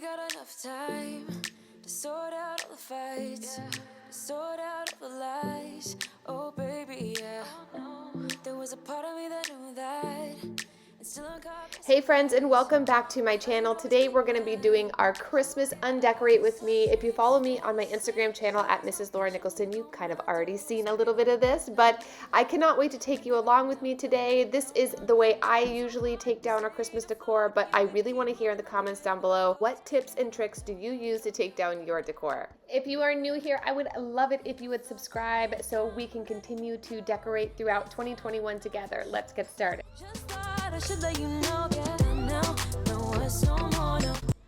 got enough time to sort out all the fights, to sort out all the lies. Oh baby, yeah. There was a part of me that knew that. Hey friends, and welcome back to my channel. Today we're going to be doing our Christmas Undecorate with me. If you follow me on my Instagram channel at Mrs. Laura Nicholson, you've kind of already seen a little bit of this, but I cannot wait to take you along with me today. This is the way I usually take down our Christmas decor, but I really want to hear in the comments down below, what tips and tricks do you use to take down your decor? If you are new here, I would love it if you would subscribe so we can continue to decorate throughout 2021 together. Let's get started.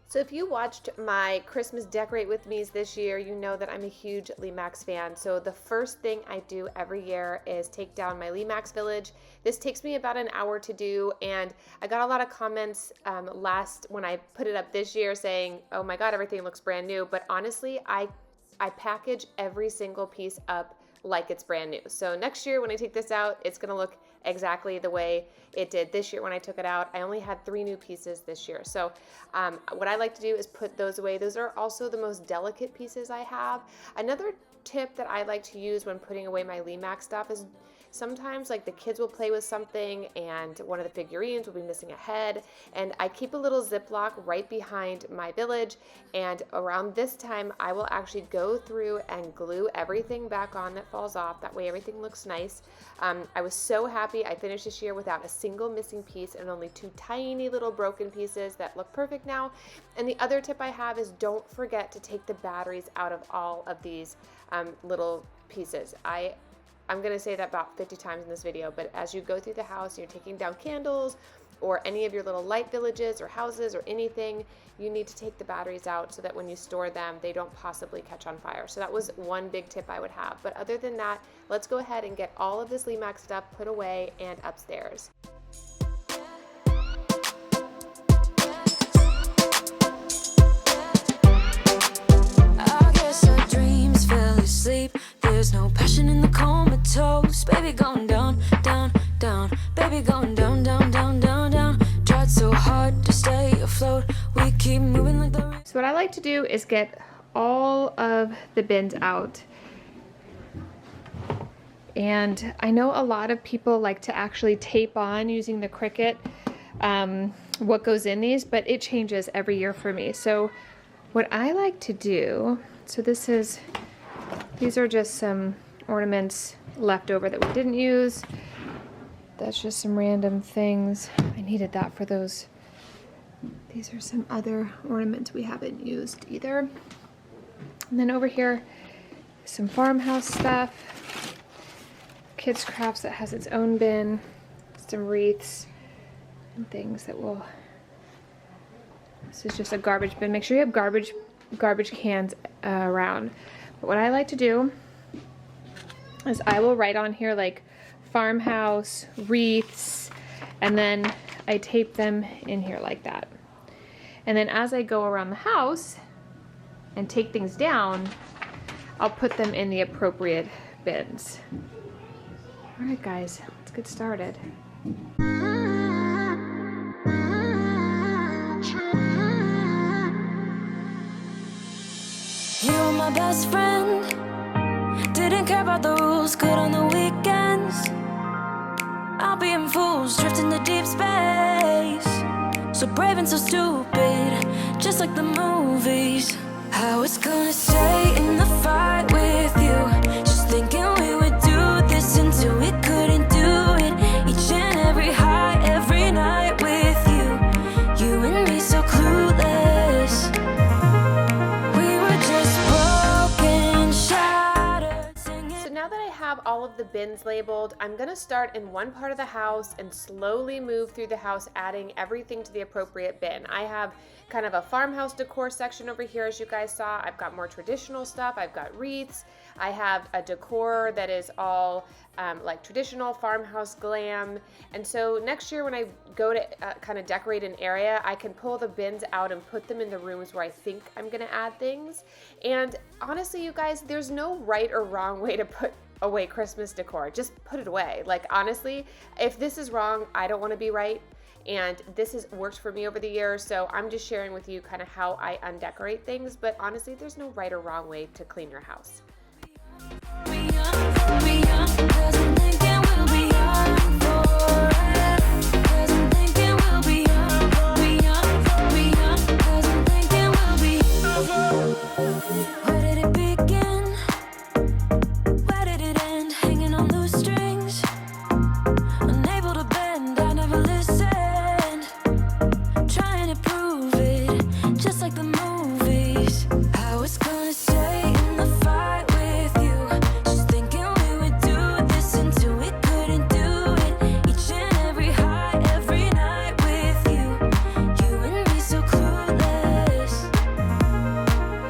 So if you watched my Christmas Decorate with me's this year, you know that I'm a huge Limax fan. So the first thing I do every year is take down my Limax village. This takes me about an hour to do, and I got a lot of comments when I put it up this year saying, oh my God, everything looks brand new. But honestly, I package every single piece up like it's brand new. So next year when I take this out, it's gonna look exactly the way it did this year when I took it out. I only had 3 new pieces this year. So what I like to do is put those away. Those are also the most delicate pieces I have. Another tip that I like to use when putting away my Limax stuff is sometimes like the kids will play with something and one of the figurines will be missing a head, and I keep a little Ziploc right behind my village, and around this time I will actually go through and glue everything back on that falls off. That way everything looks nice. I was so happy I finished this year without a single missing piece and only 2 tiny little broken pieces that look perfect now. And the other tip I have is don't forget to take the batteries out of all of these little pieces. I'm going to say that about 50 times in this video, but as you go through the house, you're taking down candles or any of your little light villages or houses or anything, you need to take the batteries out so that when you store them, they don't possibly catch on fire. So that was one big tip I would have. But other than that, let's go ahead and get all of this Limax stuff put away and upstairs. I guess our dreams fell asleep. There's no passion in the comatose. Baby going down, down, down. Baby going down, down, down, down, down. Tried so hard to stay afloat. We keep moving like the... So what I like to do is get all of the bins out. And I know a lot of people like to actually tape on using the Cricut what goes in these, but it changes every year for me. So what I like to do, so these are just some ornaments left over that we didn't use. That's just some random things. I needed that for those. These are some other ornaments we haven't used either. And then over here, some farmhouse stuff. Kids Crafts that has its own bin. Some wreaths and things that will... This is just a garbage bin. Make sure you have garbage cans around. But what I like to do is I will write on here like farmhouse, wreaths, and then I tape them in here like that. And then as I go around the house and take things down, I'll put them in the appropriate bins. All right, guys, let's get started. You were my best friend. Didn't care about the rules, good on the weekends. I'll be in fools, drifting to deep space. So brave and so stupid, just like the movies. I was gonna stay in the fight with you, just thinking we would do this until we couldn't do it. Each and every high, every night with you. You and me so clueless. We were just broken, shattered, singing. So now that I have all of the bins labeled, I'm gonna start in one part of the house and slowly move through the house, adding everything to the appropriate bin. I have kind of a farmhouse decor section over here, as you guys saw. I've got more traditional stuff. I've got wreaths. I have a decor that is all like traditional farmhouse glam. And so next year when I go to kind of decorate an area, I can pull the bins out and put them in the rooms where I think I'm gonna add things. And honestly, you guys, there's no right or wrong way to put away Christmas decor. Just put it away. Like, honestly, if this is wrong, I don't want to be right. and this has worked for me over the years, so I'm just sharing with you kind of how I undecorate things, but honestly, there's no right or wrong way to clean your house. Where did it begin? Where did it end? Hanging on loose strings, unable to bend. I never listened, trying to prove it, just like the movies. I was gonna stay in the fight with you, just thinking we would do this until we couldn't do it. Each and every high, every night with you, you and me so clueless.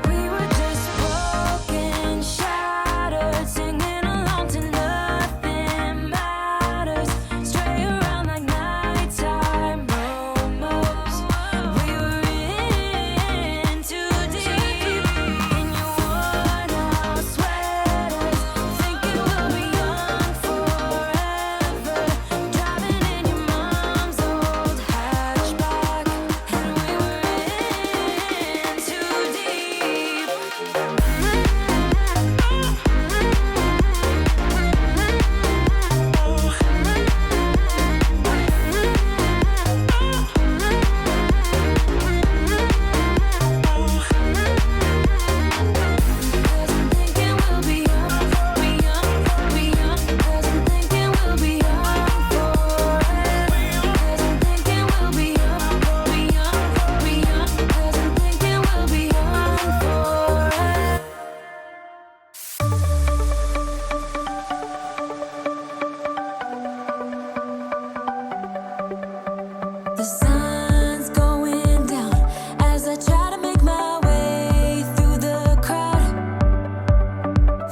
We were just broken, shattered, singing along to nothing matters. Stray around like nighttime almost. We were in too deep in your worn out sweaters, thinking we'll be young forever. Driving in your mom's old hatchback, and we were in too deep. Cause I'm thinking we'll be young, we young, cause I'm thinking we'll be young forever. Cause I'm thinking we'll be young, cause I'm thinking we'll be young forever. The sun's going down as I try to make my way through the crowd.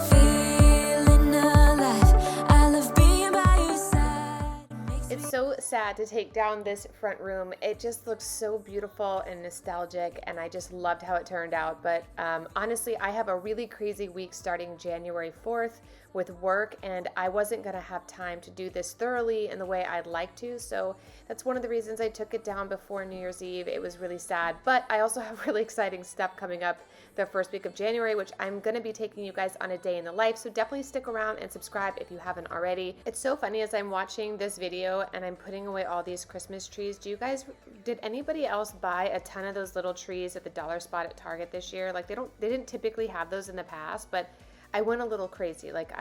Feeling alive, I love being by your side. It's so sad to take down this front room. It just looks so beautiful and nostalgic, and I just loved how it turned out. But honestly, I have a really crazy week starting January 4th with work, and I wasn't gonna have time to do this thoroughly in the way I'd like to, so that's one of the reasons I took it down before New Year's Eve. It was really sad, but I also have really exciting stuff coming up the first week of January, which I'm gonna be taking you guys on a day in the life, so definitely stick around and subscribe if you haven't already. It's so funny as I'm watching this video and I'm putting away all these Christmas trees. Did anybody else buy a ton of those little trees at the dollar spot at Target this year? Like they didn't typically have those in the past, but I went a little crazy. Like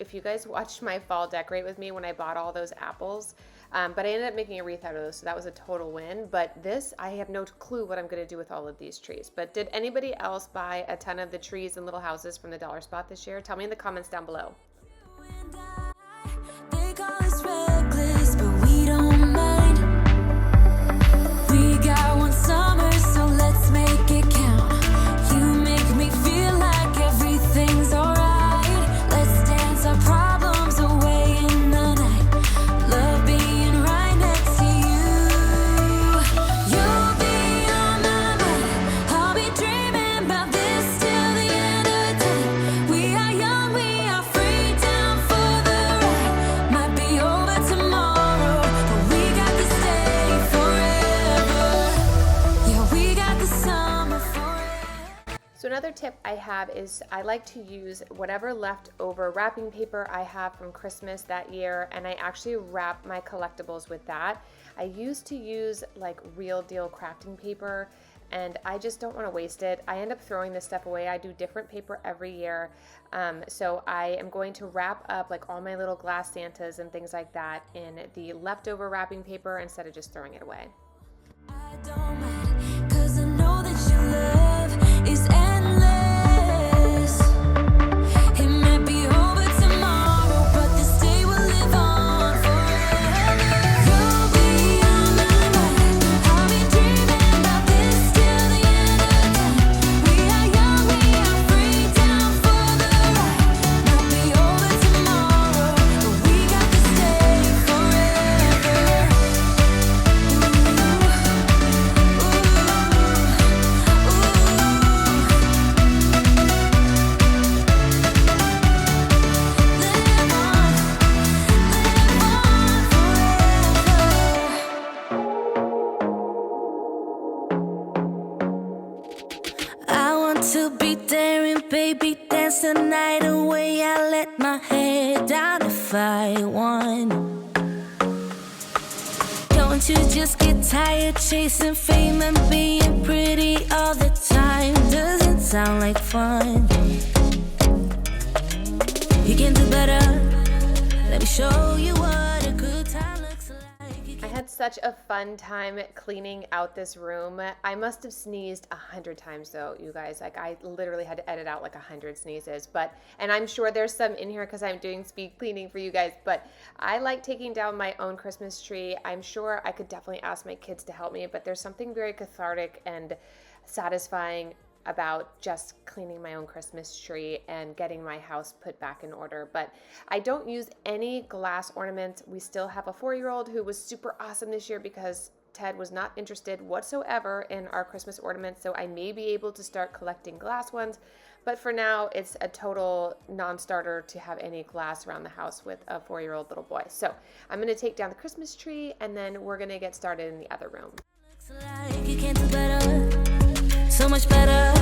if you guys watched my fall decorate with me when I bought all those apples, but I ended up making a wreath out of those, so that was a total win. But this, I have no clue what I'm gonna do with all of these trees. But did anybody else buy a ton of the trees and little houses from the dollar spot this year? Tell me in the comments down below. They call us reckless, but we don't mind. We got one summer, so let's make it count. You make me feel like everything's alright. Let's dance our problems away in the night. Love being right next to you. You'll be on my mind. I'll be dreaming about this till the end of time. We are young, we are free, down for the ride. Might be over tomorrow, but we got this day forever. Yeah, we got the summer forever. So another tip I have is I like to use whatever leftover wrapping paper I have from Christmas that year, and I actually wrap my collectibles with that. I used to use like real deal crafting paper, and I just don't want to waste it. I end up throwing this stuff away. I do different paper every year. So I am going to wrap up like all my little glass Santas and things like that in the leftover wrapping paper instead of just throwing it away. I don't mind, 'cause I know that your love is endless. It might be over tomorrow, but this day will live on forever. You'll be on my mind. I'll be dreaming about this till the end of time. We are young, we are free, down for the ride. Might be over tomorrow, but we got this day forever. Ooh, ooh. dance the night away. I let my head down if I won. Don't you just get tired chasing fame and being pretty all the time? Doesn't sound like fun. You can do better. Let me show you what a good time looks like. I had such a fun time cleaning out this room. I must have sneezed 100 times though, you guys. Like, I literally had to edit out like 100 sneezes. And I'm sure there's some in here because I'm doing speed cleaning for you guys. But I like taking down my own Christmas tree. I'm sure I could definitely ask my kids to help me, but there's something very cathartic and satisfying about just cleaning my own Christmas tree and getting my house put back in order. But I don't use any glass ornaments. We still have a 4-year-old who was super awesome this year because Ted was not interested whatsoever in our Christmas ornaments, so I may be able to start collecting glass ones. But for now, it's a total non-starter to have any glass around the house with a 4-year-old little boy. So I'm gonna take down the Christmas tree and then we're gonna get started in the other room. Like you can do better, so much better.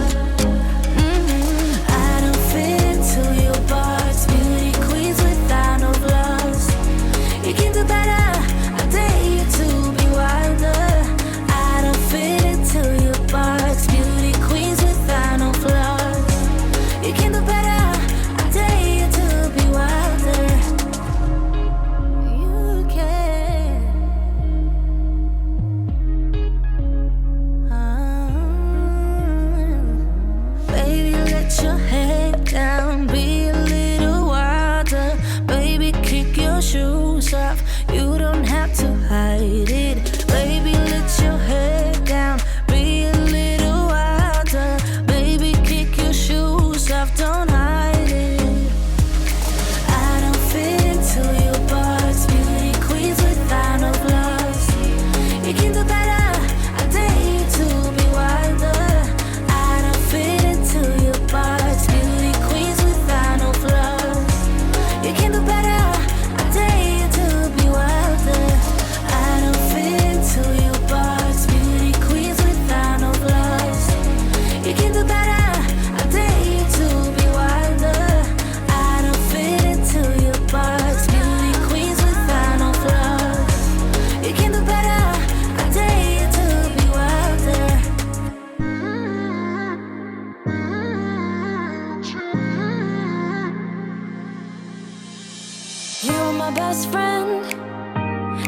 I don't fit into your box. Beauty queens without no flaws. You can do better. I dare you to be wilder. I don't fit into your box. Beauty queens without no flaws. You can do better. I dare you to be wilder. You can. Baby, let your head down, be a little wilder. Baby, kick your shoes off, you don't have to hide it. Baby, let your head down, be a little wilder. Baby, kick your shoes off, don't hide it. I don't fit into your box, beauty queens without no flaws. You can do better, I dare you to be wilder. I don't fit into your box, beauty queens without no flaws. You can do better, I dare you to be wilder. I don't fit into your box, beauty queens without no flaws. You can do better, I dare you to be wilder. I don't fit into your box, beauty queens without no flaws. You can do better, I dare you to be wilder. You were my best friend.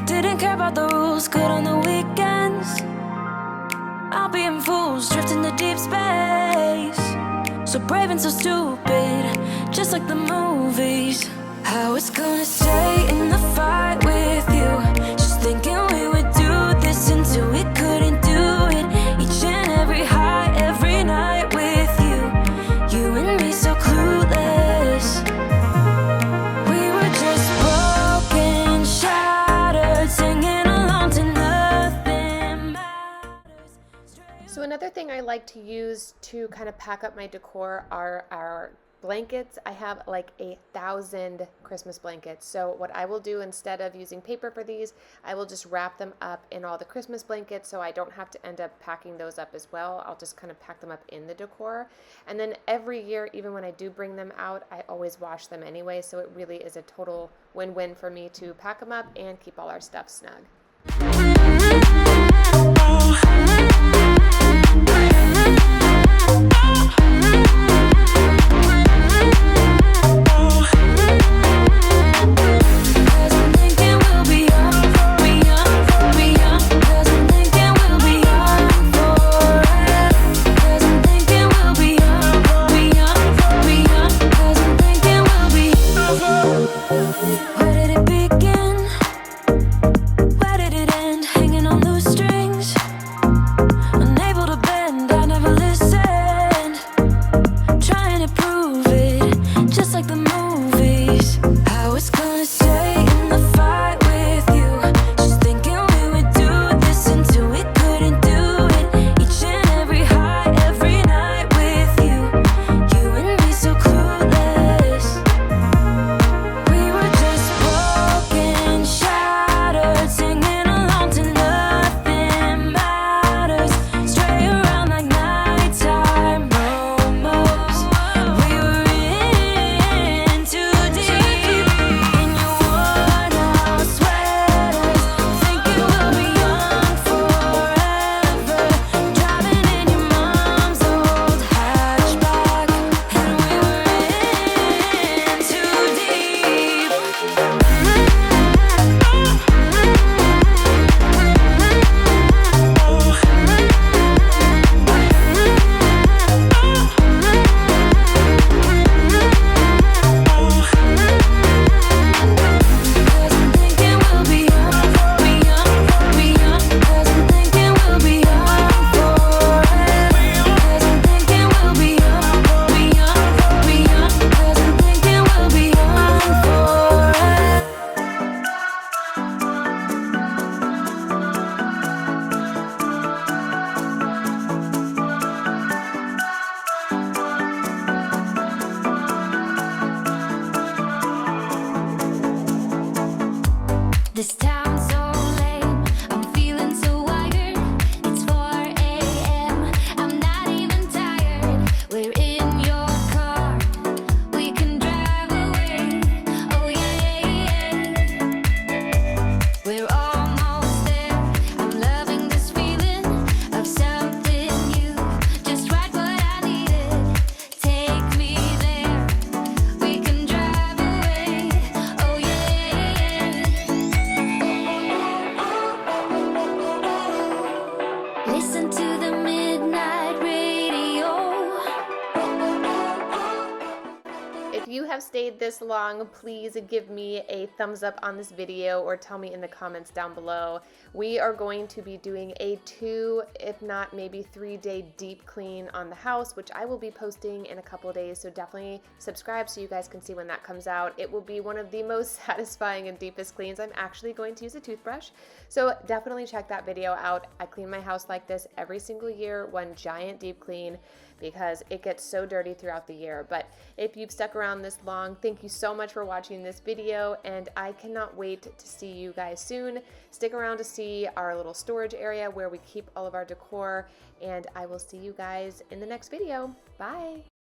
Didn't care about the rules, good on the weekends. I'll be in fools, drifting to deep space. So brave and so stupid, just like the movies. I was gonna stay in the fight with you, just thinking we would do this until we couldn't do it. Each and every high, every night with you. You and me so clueless. We were just broken, shattered, singing along to nothing matters. So another thing I like to use to kind of pack up my decor are our blankets. I have like 1,000 Christmas blankets. So what I will do, instead of using paper for these, I will just wrap them up in all the Christmas blankets so I don't have to end up packing those up as well. I'll just kind of pack them up in the decor. And then every year, even when I do bring them out, I always wash them anyway. So it really is a total win-win for me to pack them up and keep all our stuff snug. Where did it begin? Where did it end? Hanging on those strings. stayed this long, please give me a thumbs up on this video or tell me in the comments down below. We are going to be doing a 2, if not maybe 3-day deep clean on the house, which I will be posting in a couple of days, so definitely subscribe so you guys can see when that comes out. It will be one of the most satisfying and deepest cleans. I'm actually going to use a toothbrush, so definitely check that video out. I clean my house like this every single year, one giant deep clean, because it gets so dirty throughout the year. But if you've stuck around this long, thank you so much for watching this video, and I cannot wait to see you guys soon. Stick around to see our little storage area where we keep all of our decor, and I will see you guys in the next video. Bye!